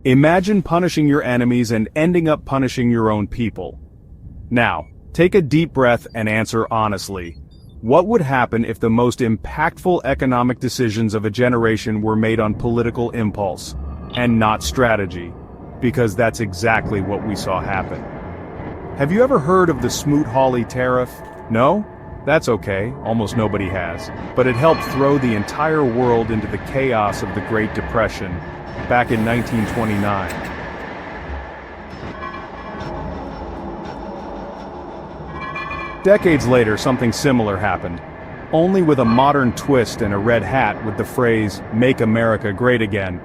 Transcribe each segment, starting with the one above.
Imagine punishing your enemies and ending up punishing your own people. Now, take a deep breath and answer honestly. What would happen if the most impactful economic decisions of a generation were made on political impulse, and not strategy? Because that's exactly what we saw happen. Have you ever heard of the Smoot-Hawley tariff? No? That's okay, almost nobody has. But it helped throw the entire world into the chaos of the Great Depression, back in 1929. Decades later, something similar happened, only with a modern twist and a red hat with the phrase, "Make America Great Again,"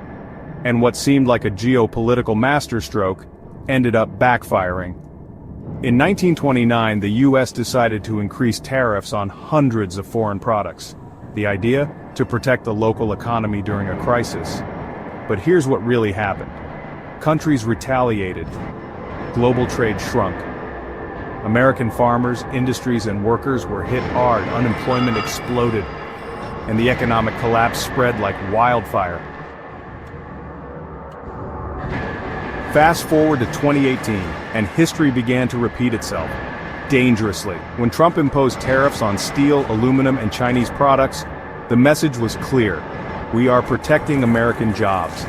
and what seemed like a geopolitical masterstroke ended up backfiring. In 1929, the US decided to increase tariffs on hundreds of foreign products. The idea? To protect the local economy during a crisis. But here's what really happened. Countries retaliated. Global trade shrunk. American farmers, industries, and workers were hit hard, unemployment exploded, and the economic collapse spread like wildfire. Fast forward to 2018, and history began to repeat itself. Dangerously. When Trump imposed tariffs on steel, aluminum, and Chinese products, the message was clear. We are protecting American jobs.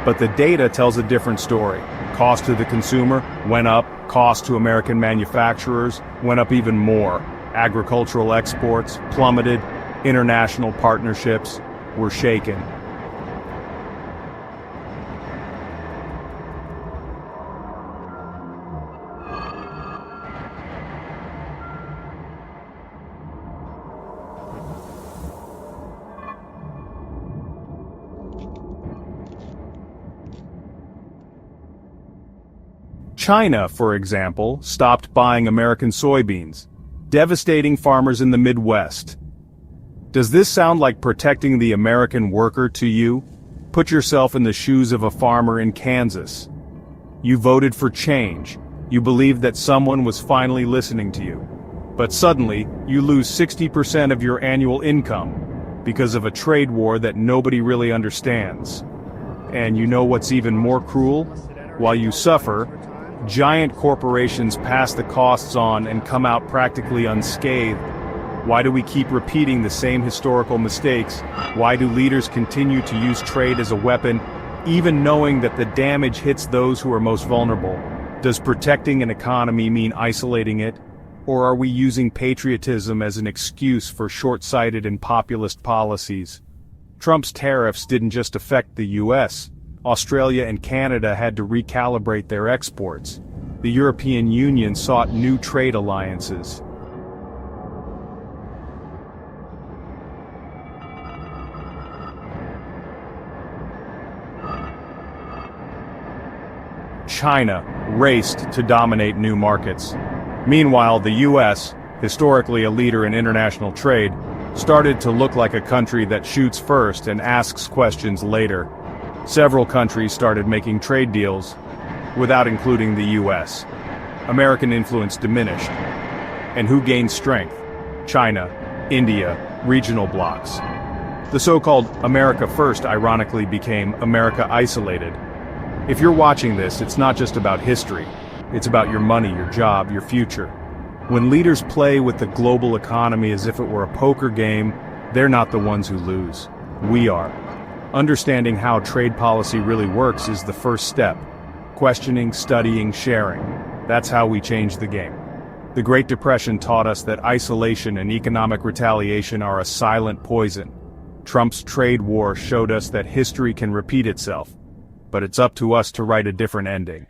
But the data tells a different story. Cost to the consumer went up, cost to American manufacturers went up even more. Agricultural exports plummeted, international partnerships were shaken. China, for example, stopped buying American soybeans, devastating farmers in the Midwest. Does this sound like protecting the American worker to you? Put yourself in the shoes of a farmer in Kansas. You voted for change. You believed that someone was finally listening to you. But suddenly, you lose 60% of your annual income because of a trade war that nobody really understands. And you know what's even more cruel? While you suffer, giant corporations pass the costs on and come out practically unscathed. Why do we keep repeating the same historical mistakes? Why do leaders continue to use trade as a weapon, even knowing that the damage hits those who are most vulnerable? Does protecting an economy mean isolating it? Or are we using patriotism as an excuse for short-sighted and populist policies? Trump's tariffs didn't just affect the US. Australia and Canada had to recalibrate their exports. The European Union sought new trade alliances. China raced to dominate new markets. Meanwhile, the US, historically a leader in international trade, started to look like a country that shoots first and asks questions later. Several countries started making trade deals without including the US. American influence diminished. And who gained strength? China, India, regional blocs. The so-called America First ironically became America Isolated. If you're watching this, it's not just about history. It's about your money, your job, your future. When leaders play with the global economy as if it were a poker game, they're not the ones who lose. We are. Understanding how trade policy really works is the first step. Questioning, studying, sharing. That's how we change the game. The Great Depression taught us that isolation and economic retaliation are a silent poison. Trump's trade war showed us that history can repeat itself. But it's up to us to write a different ending.